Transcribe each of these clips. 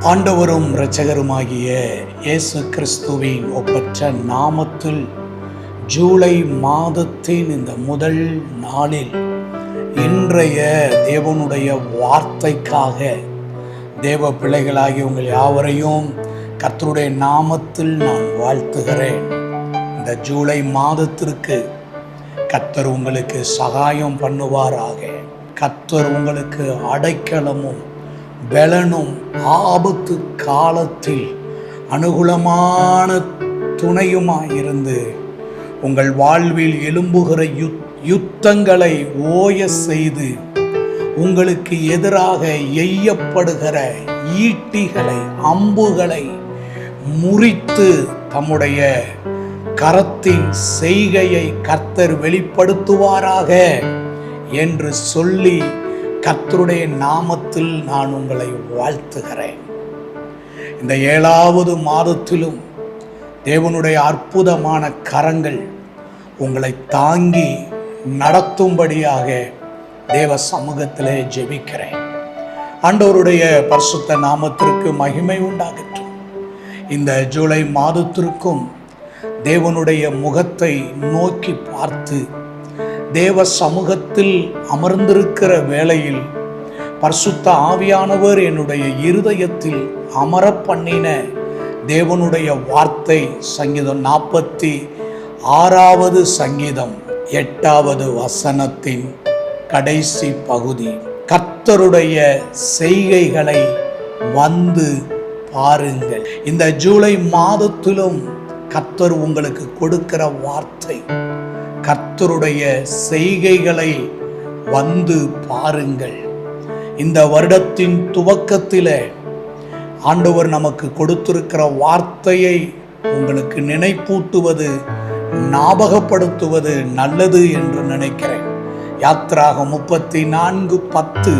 ஆண்டவரும் இரட்சகருமாகிய இயேசு கிறிஸ்துவின் ஒப்பற்ற நாமத்தில் ஜூலை மாதத்தின் இந்த முதல் நாளில் இன்றைய தேவனுடைய வார்த்தைக்காக தேவ பிள்ளைகளாகிய உங்கள் யாவரையும் கர்த்தருடைய நாமத்தில் நான் வாழ்த்துகிறேன். இந்த ஜூலை மாதத்திற்கு கர்த்தர் உங்களுக்கு சகாயம் பண்ணுவாராக. கர்த்தர் உங்களுக்கு அடைக்கலமும் பலனும் ஆபத்து காலத்தில் அனுகூலமான துணையுமாயிருந்து உங்கள் வாழ்வில் எழும்புகிற யுத்தங்களை ஓய செய்து உங்களுக்கு எதிராக எய்யப்படுகிற ஈட்டிகளை அம்புகளை முறித்து தம்முடைய கரத்தின் செய்கையை கர்த்தர் வெளிப்படுத்துவாராக என்று சொல்லி கர்த்தருடைய நாமத்தில் நான் உங்களை வாழ்த்துகிறேன். இந்த 7வது மாதத்திலும் தேவனுடைய அற்புதமான கரங்கள் உங்களை தாங்கி நடத்தும்படியாக தேவ சமூகத்திலே ஜெபிக்கிறேன். ஆண்டவருடைய பரிசுத்த நாமத்திற்கு மகிமை உண்டாகட்டும். இந்த ஜூலை மாதத்திற்கும் தேவனுடைய முகத்தை நோக்கி பார்த்து தேவ சமூகத்தில் அமர்ந்திருக்கிற வேளையில் பரிசுத்த ஆவியானவர் என்னுடைய இருதயத்தில் அமர பண்ணின தேவனுடைய வார்த்தை சங்கீதம் 46வது சங்கீதம் 8வது வசனத்தின் கடைசி பகுதி. கர்த்தருடைய செய்கைகளை வந்து பாருங்கள். இந்த ஜூலை மாதத்திலும் கர்த்தர் உங்களுக்கு கொடுக்கிற வார்த்தை, கர்த்தருடைய செய்கைகளை வந்து பாருங்கள். இந்த வருடத்தின் துவக்கத்தில் ஆண்டவர் நமக்கு கொடுத்திருக்கிற வார்த்தையை உங்களுக்கு நினைப்பூட்டுவது, ஞாபகப்படுத்துவது நல்லது என்று நினைக்கிறேன். யாத்திராகமம் 34:10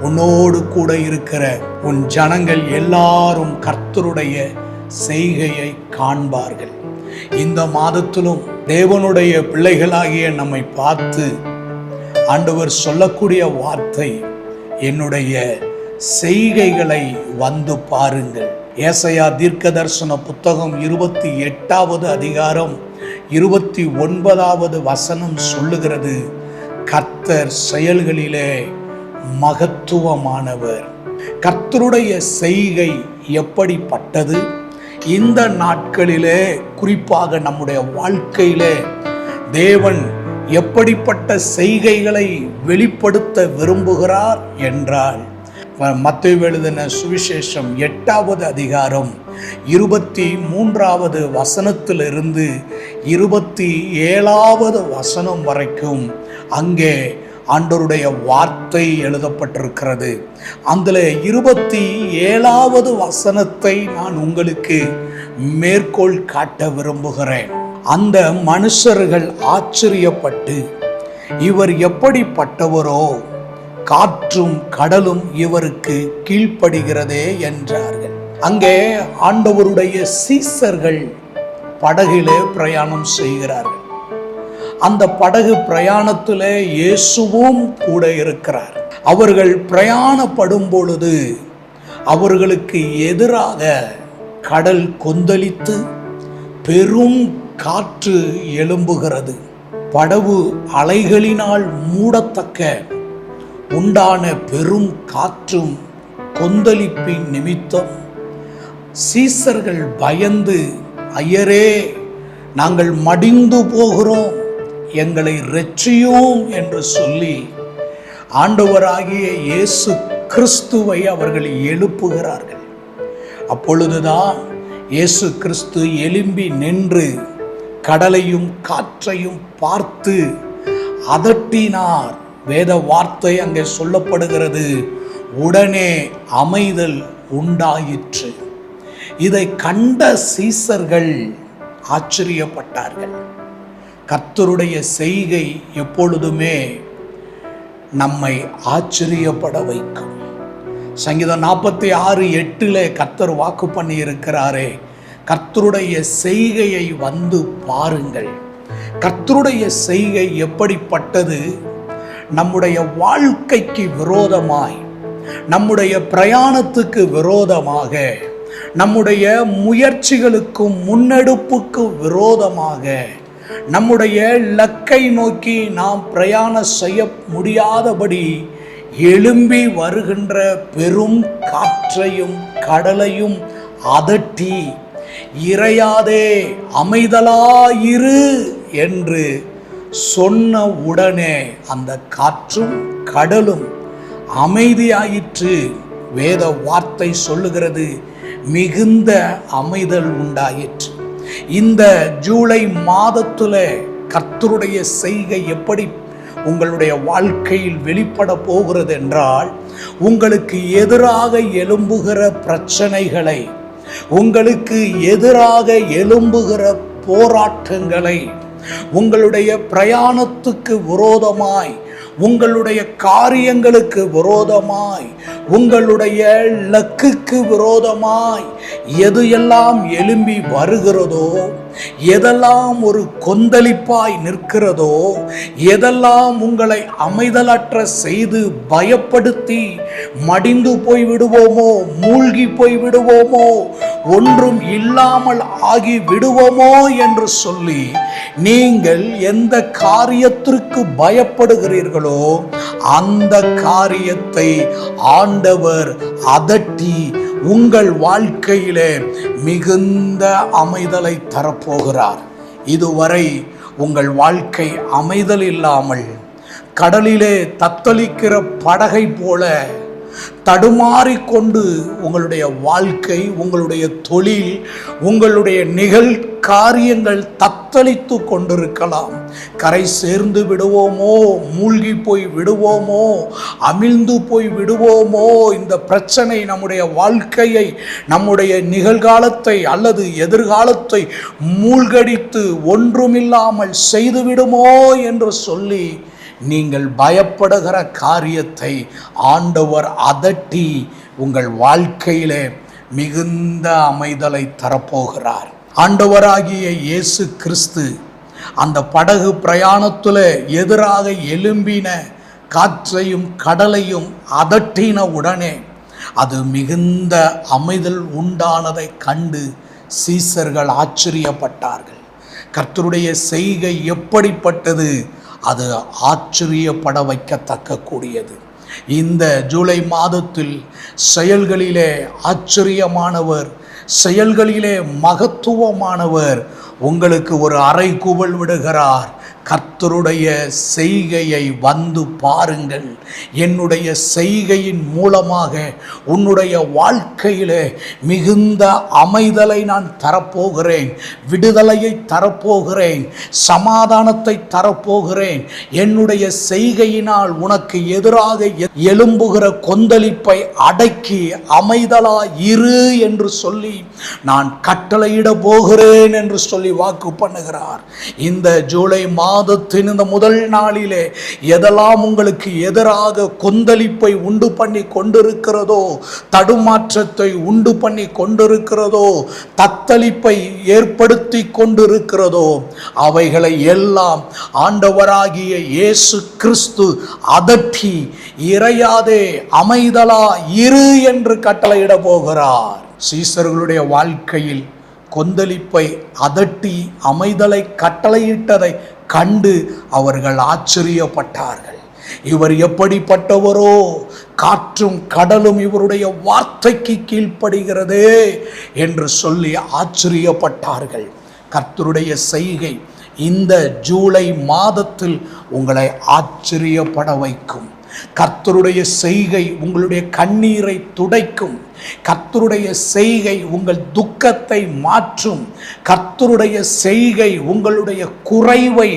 உன்னோடு கூட இருக்கிற உன் ஜனங்கள் எல்லாரும் கர்த்தருடைய செய்கையை காண்பார்கள். இந்த மாதத்திலும் தேவனுடைய பிள்ளைகளாகிய நம்மை பார்த்து ஆண்டவர் சொல்லக்கூடிய வார்த்தை, என்னுடைய செய்கைகளை வந்து பாருங்கள். ஏசாயா தீர்க்கதரிசன புத்தகம் 28வது அதிகாரம் 29வது வசனம் சொல்லுகிறது, கர்த்தர் செயல்களிலே மகத்துவமானவர். கர்த்தருடைய செய்கை எப்படிப்பட்டது? இந்த நாட்களிலே குறிப்பாக நம்முடைய வாழ்க்கையிலே தேவன் எப்படிப்பட்ட செய்கைகளை வெளிப்படுத்த விரும்புகிறார் என்றால், மத்தேயு எழுதின சுவிசேஷம் 8வது அதிகாரம் 23வது வசனத்திலிருந்து 27வது வசனம் வரைக்கும் அங்கே ஆண்டவருடைய வார்த்தை எழுதப்பட்டிருக்கிறது. அதில் 27வது வசனத்தை நான் உங்களுக்கு மேற்கோள் காட்ட விரும்புகிறேன். அந்த மனுஷர்கள் ஆச்சரியப்பட்டு, இவர் எப்படிப்பட்டவரோ, காற்றும் கடலும் இவருக்கு கீழ்ப்படுகிறதே என்றார்கள். அங்கே ஆண்டவருடைய சீசர்கள் படகிலே பிரயாணம் செய்கிறார்கள். அந்த படகு பிரயாணத்திலே இயேசுவும் கூட இருக்கிறார். அவர்கள் பிரயாணப்படும் பொழுது அவர்களுக்கு எதிராக கடல் கொந்தளித்து பெரும் காற்று எழும்புகிறது. படகு அலைகளினால் மூடத்தக்க உண்டான பெரும் காற்றும் கொந்தளிப்பின் நிமித்தம் சீசர்கள் பயந்து, ஐயரே, நாங்கள் மடிந்து போகிறோம், எங்களை இரட்சியும் என்று சொல்லி ஆண்டவராகிய இயேசு கிறிஸ்துவை அவர்கள் எழுப்புகிறார்கள். அப்பொழுதுதான் இயேசு கிறிஸ்து எழும்பி நின்று கடலையும் காற்றையும் பார்த்து அதட்டினார். வேத வார்த்தை அங்கே சொல்லப்படுகிறது, உடனே அமைதல் உண்டாயிற்று. இதை கண்ட சீசர்கள் ஆச்சரியப்பட்டார்கள். கர்த்தருடைய செய்கை எப்பொழுதுமே நம்மை ஆச்சரியப்பட வைக்கும். சங்கீதம் 46:8 கர்த்தர் வாக்கு பண்ணி இருக்கிறாரே, கர்த்தருடைய செய்கையை வந்து பாருங்கள். கர்த்தருடைய செய்கை எப்படிப்பட்டது? நம்முடைய வாழ்க்கைக்கு விரோதமாய் நம்முடைய பிரயாணத்துக்கு விரோதமாக, நம்முடைய முயற்சிகளுக்கும் முன்னெடுப்புக்கு விரோதமாக, நம்முடைய இலக்கை நோக்கி நாம் பிரயாணம் செய்ய முடியாதபடி எழும்பி வருகின்ற பெரும் காற்றையும் கடலையும் அதட்டி, இறையாதே அமைதலாயிரு என்று சொன்ன உடனே அந்த காற்றும் கடலும் அமைதியாயிற்று. வேத வார்த்தை சொல்லுகிறது, மிகுந்த அமைதல் உண்டாயிற்று. இந்த ஜூலை மாதத்தில் கர்த்தருடைய செய்கை எப்படி உங்களுடைய வாழ்க்கையில் வெளிப்பட போகிறது என்றால், உங்களுக்கு எதிராக எழும்புகிற பிரச்சனைகளை, உங்களுக்கு எதிராக எழும்புகிற போராட்டங்களை, உங்களுடைய பிரயாணத்துக்கு விரோதமாய், உங்களுடைய காரியங்களுக்கு விரோதமாய், உங்களுடைய இலக்குக்கு விரோதமாய் எது எல்லாம் எழும்பி வருகிறதோ, எதெல்லாம் ஒரு கொந்தளிப்பாய் நிற்கிறதோ, எதெல்லாம் உங்களை அமைதலற்ற செய்து பயப்படுத்தி மடிந்து போய் விடுவோமோ, மூழ்கி போய் விடுவோமோ, ஒன்றும் இல்லாமல் ஆகி விடுவோமோ என்று சொல்லி நீங்கள் எந்த காரியத்திற்கு பயப்படுகிறீர்களோ அந்த காரியத்தை ஆண்டவர் அதட்டி உங்கள் வாழ்க்கையிலே மிகுந்த அமைதலை தரப்போகிறார். இதுவரை உங்கள் வாழ்க்கை அமைதல் இல்லாமல் கடலிலே தத்தளிக்கிற படகை போல தடுமாறிக்கொண்டு உங்களுடைய வாழ்க்கை, உங்களுடைய தொழில், உங்களுடைய காரியங்கள் தத்தளித்து கொண்டிருக்கலாம். கரை சேர்ந்து விடுவோமோ, மூழ்கி போய் விடுவோமோ, அமிழ்ந்து போய் விடுவோமோ, இந்த பிரச்சனை நம்முடைய வாழ்க்கையை, நம்முடைய நிகழ்காலத்தை அல்லது எதிர்காலத்தை மூழ்கடித்து ஒன்றுமில்லாமல் செய்துவிடுமோ என்று சொல்லி நீங்கள் பயப்படுகிற காரியத்தை ஆண்டவர் அதட்டி உங்கள் வாழ்க்கையிலே மிகுந்த அமைதலை தரப்போகிறார். ஆண்டவராகிய இயேசு கிறிஸ்து அந்த படகு பிரயாணத்தில் எதிராக எழும்பின காற்றையும் கடலையும் அதட்டின உடனே அது மிகுந்த அமைதல் உண்டானதை கண்டு சீசர்கள் ஆச்சரியப்பட்டார்கள். கர்த்தருடைய செய்கை எப்படிப்பட்டது? அது ஆச்சரியப்பட வைக்கத்தக்க கூடியது. இந்த ஜூலை மாதத்தில் செயல்களிலே ஆச்சரியமானவர், செயல்களிலே மகத்துவமானவர் உங்களுக்கு ஒரு அறைகூவல் விடுகிறார். கர்த்தருடைய செய்கையை வந்து பாருங்கள். என்னுடைய செய்கையின் மூலமாக உன்னுடைய வாழ்க்கையிலே மிகுந்த அமைதலை நான் தரப்போகிறேன், விடுதலையை தரப்போகிறேன், சமாதானத்தை தரப்போகிறேன். என்னுடைய செய்கையினால் உனக்கு எதிராக எழும்புகிற கொந்தளிப்பை அடக்கி அமைதலாய் இரு என்று சொல்லி நான் கட்டளையிட போகிறேன் என்று சொல்லி வாக்கு பண்ணுகிறார். இந்த ஜூலை மாதத்தின் இந்த முதல் நாளிலே எதெல்லாம் உங்களுக்கு எதிராக கொந்தளிப்பை உண்டு பண்ணி கொண்டிருக்கிறதோ, தடுமாற்றத்தை உண்டு பண்ணி கொண்டிருக்கிறதோ, தத்தளிப்பை ஏற்படுத்தி கொண்டிருக்கிறதோ, அவைகளை எல்லாம் ஆண்டவராகிய இயேசு கிறிஸ்து அதட்டி இறையாதே அமைதலா இரு என்று கட்டளையிட போகிறார். சீசர்களுடைய வாழ்க்கையில் கொந்தளிப்பை அதட்டி அமைதலை கட்டளையிட்டதை கண்டு அவர்கள் ஆச்சரியப்பட்டார்கள். இவர் எப்படிப்பட்டவரோ, காற்றும் கடலும் இவருடைய வார்த்தைக்கு கீழ்ப்படுகிறதே என்று சொல்லி ஆச்சரியப்பட்டார்கள். கர்த்தருடைய செய்கை இந்த ஜூலை மாதத்தில் உங்களை ஆச்சரியப்பட வைக்கும். கர்த்தருடைய செய்கை உங்களுடைய கண்ணீரை துடைக்கும். கர்த்தருடைய செய்கை உங்கள் துக்கத்தை மாற்றும். கர்த்தருடைய செய்கை உங்களுடைய குறைவை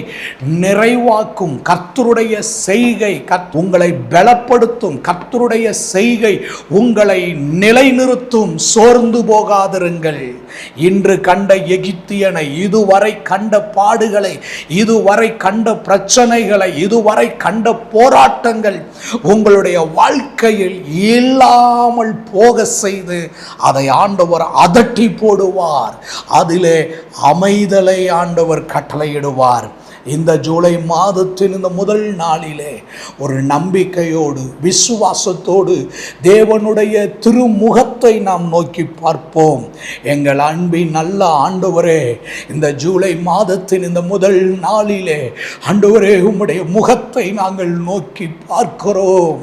நிறைவாக்கும். கர்த்தருடைய செய்கை உங்களை பலப்படுத்தும். கர்த்தருடைய செய்கை உங்களை நிலைநிறுத்தும். சோர்ந்து போகாதிருங்கள். இன்று கண்ட எகிப்தியனை, இதுவரை கண்ட பாடுகளை, இதுவரை கண்ட பிரச்சனைகளை, இதுவரை கண்ட போராட்டங்கள் உங்களுடைய வாழ்க்கையில் இல்லாமல் போக செய்து அதை ஆண்டவர் அதட்டி போடுவார். அதிலே அமைதலை ஆண்டவர் கட்டளையிடுவார். இந்த ஜூலை மாதத்தின் இந்த முதல் நாளிலே ஒரு நம்பிக்கையோடு விசுவாசத்தோடு தேவனுடைய திருமுகத்தை நாம் நோக்கி பார்ப்போம். எங்கள் அன்பின் நல்ல ஆண்டவரே, இந்த ஜூலை மாதத்தின் இந்த முதல் நாளிலே ஆண்டவரே உம்முடைய முகத்தை நாங்கள் நோக்கி பார்க்கிறோம்.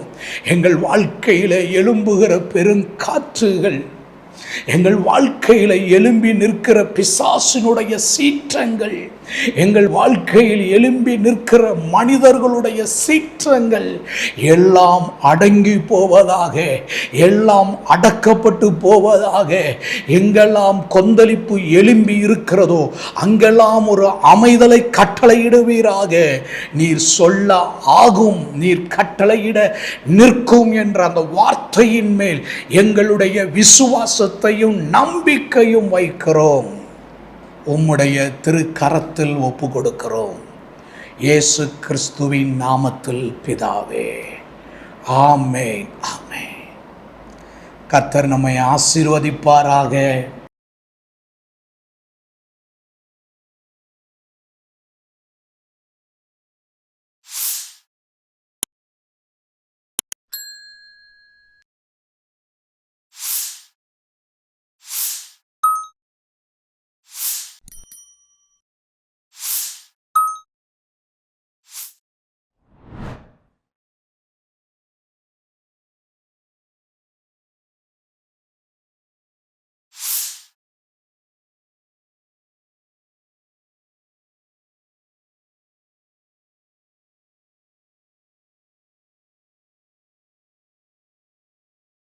எங்கள் வாழ்க்கையிலே எழும்புகிற பெருங்காற்றுகள், எங்கள் வாழ்க்கையில் எழும்பி நிற்கிற பிசாசினுடைய சீற்றங்கள், எங்கள் வாழ்க்கையில் எழும்பி நிற்கிற மனிதர்களுடைய சீற்றங்கள் எல்லாம் அடங்கி போவதாக, எல்லாம் அடக்கப்பட்டு போவதாக. எங்கெல்லாம் கொந்தளிப்பு எழும்பி இருக்கிறதோ அங்கெல்லாம் ஒரு அமைதலை கட்டளையிடுவீராக. நீர் சொல்ல ஆகும், நீர் கட்டளையிட நிற்கும் என்ற அந்த வார்த்தையின் மேல் எங்களுடைய விசுவாசத்தையும் நம்பிக்கையும் வைக்கிறோம். உம்முடைய திருக்கரத்தில் ஒப்பு கொடுக்கிறோம். இயேசு கிறிஸ்துவின் நாமத்தில் பிதாவே, ஆமென், ஆமென். கர்த்தர் நம்மை ஆசீர்வதிப்பாராக.